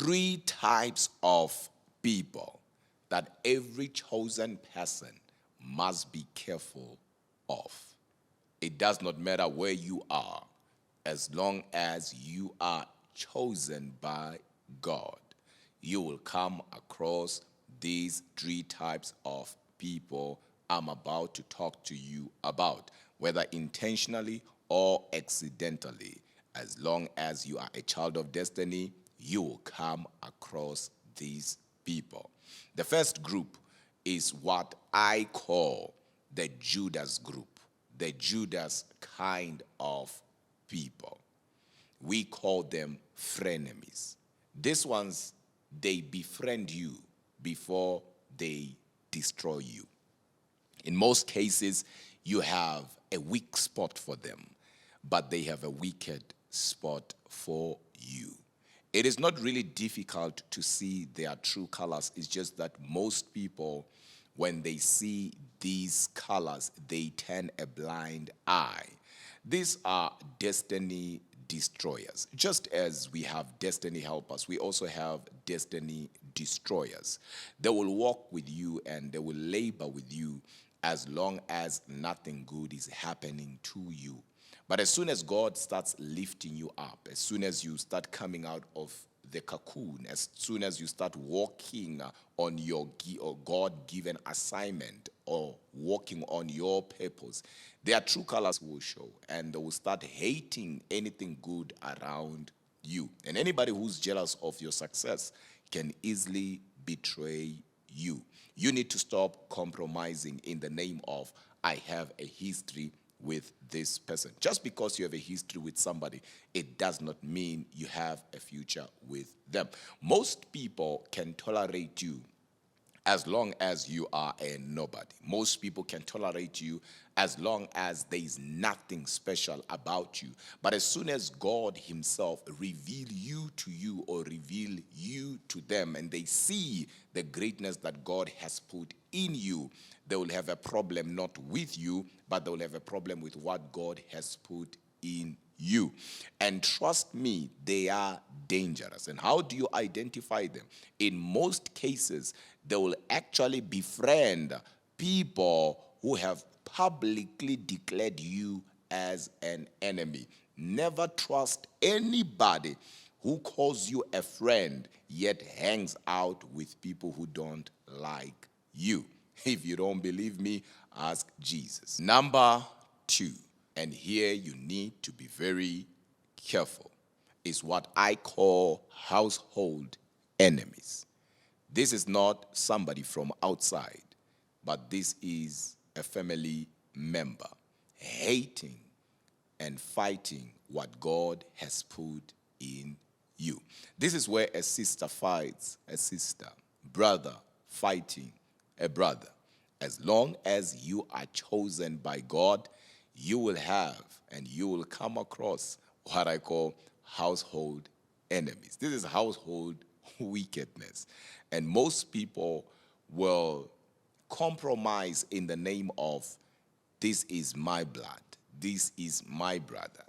three types of people that every chosen person must be careful of. It does not matter where you are, as long as you are chosen by God. You will come across these three types of people I'm about to talk to you about, whether intentionally or accidentally. As long as you are a child of destiny, you will come across these people. The first group is what I call the Judas group, the Judas kind of people. We call them frenemies. These ones, they befriend you before they destroy you. In most cases, you have a weak spot for them, but they have a wicked spot for you. It is not really difficult to see their true colors. It's just that most people, when they see these colors, they turn a blind eye. These are destiny destroyers. Just as we have destiny helpers, we also have destiny destroyers. They will walk with you and they will labor with you as long as nothing good is happening to you. But as soon as God starts lifting you up, as soon as you start coming out of the cocoon, as soon as you start walking on your God-given assignment or walking on your purpose, their true colors will show, and they will start hating anything good around you. And anybody who's jealous of your success can easily betray you. You need to stop compromising in the name of, I have a history with this person. Just because you have a history with somebody, it does not mean you have a future with them. Most people can tolerate you as long as you are a nobody. Most people can tolerate you as long as there is nothing special about you. But as soon as God himself reveal you to you or reveal you to them, and they see the greatness that God has put in you, they will have a problem not with you, but they will have a problem with what God has put in you. And trust me, they are dangerous. And how do you identify them? In most cases, they will actually befriend people who have publicly declared you as an enemy. Never trust anybody who calls you a friend yet hangs out with people who don't like you. If you don't believe me, ask Jesus. Number two, and here you need to be very careful, is what I call household enemies. This is not somebody from outside, but this is a family member hating and fighting what God has put in you. This is where a sister fights a sister, brother fighting a brother. As long as you are chosen by God, you will have and you will come across what I call household enemies. This is household wickedness. And most people will compromise in the name of, this is my blood, this is my brother,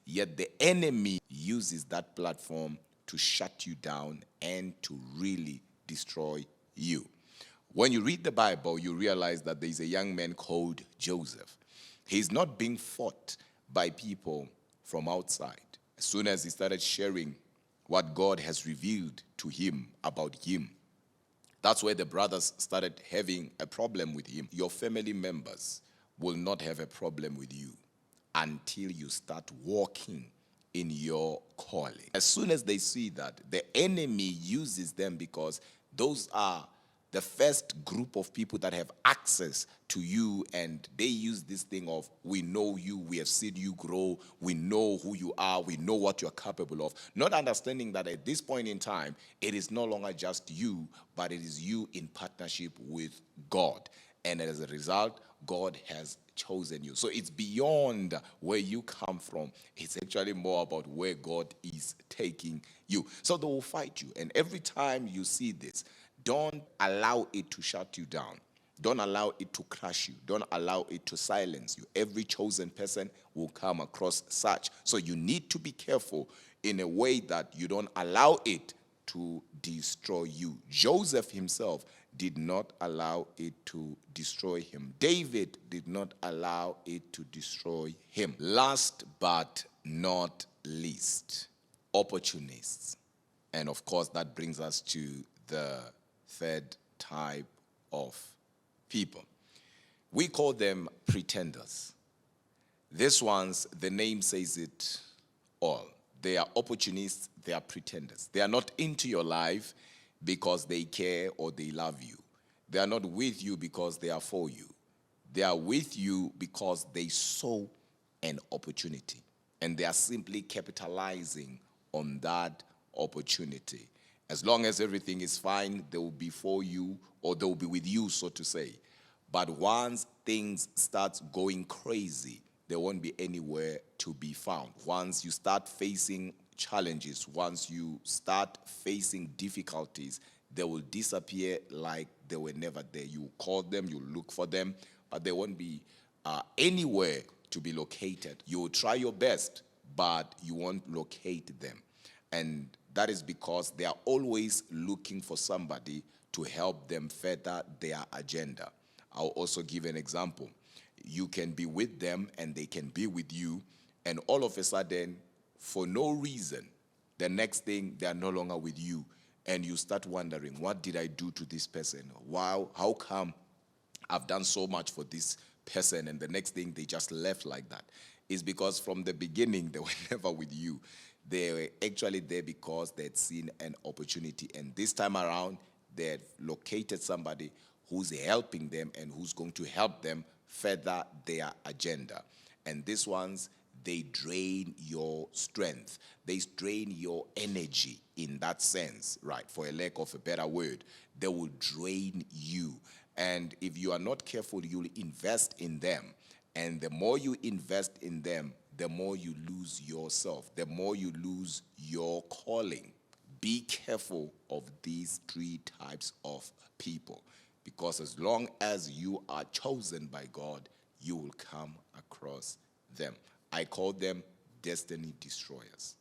yet the enemy uses that platform to shut you down and to really destroy you. When you read the Bible, you realize that there is a young man called Joseph. He's not being fought by people from outside. As soon as he started sharing what God has revealed to him about him, that's where the brothers started having a problem with him. Your family members will not have a problem with you until you start walking in your calling. As soon as they see that, the enemy uses them because those are the first group of people that have access to you, and they use this thing of, we know you, we have seen you grow, we know who you are, we know what you're capable of, not understanding that at this point in time, it is no longer just you, but it is you in partnership with God. And as a result, God has chosen you. So it's beyond where you come from. It's actually more about where God is taking you. So they will fight you. And every time you see this, don't allow it to shut you down. Don't allow it to crush you. Don't allow it to silence you. Every chosen person will come across such. So you need to be careful in a way that you don't allow it to destroy you. Joseph himself did not allow it to destroy him. David did not allow it to destroy him. Last but not least, opportunists. And of course, that brings us to the third type of people. We call them pretenders. These ones, the name says it all. They are opportunists, they are pretenders. They are not into your life because they care or they love you. They are not with you because they are for you. They are with you because they saw an opportunity, and they are simply capitalizing on that opportunity. As long as everything is fine, they will be for you, or they will be with you, so to say. But once things start going crazy, there won't be anywhere to be found. Once you start facing challenges, once you start facing difficulties, they will disappear like they were never there. You call them, you look for them, but they won't be anywhere to be located. You will try your best, but you won't locate them. And that is because they are always looking for somebody to help them further their agenda. I'll also give an example. You can be with them and they can be with you, and all of a sudden, for no reason, the next thing they are no longer with you, and you start wondering, what did I do to this person? Wow, how come I've done so much for this person, and the next thing they just left like that? It's because from the beginning they were never with you. They were actually there because they had seen an opportunity, and this time around they had located somebody who's helping them and who's going to help them further their agenda. And these ones, they drain your strength. They drain your energy in that sense, right? For a lack of a better word, they will drain you. And if you are not careful, you'll invest in them. And the more you invest in them, the more you lose yourself, the more you lose your calling. Be careful of these three types of people, because as long as you are chosen by God, you will come across them. I call them destiny destroyers.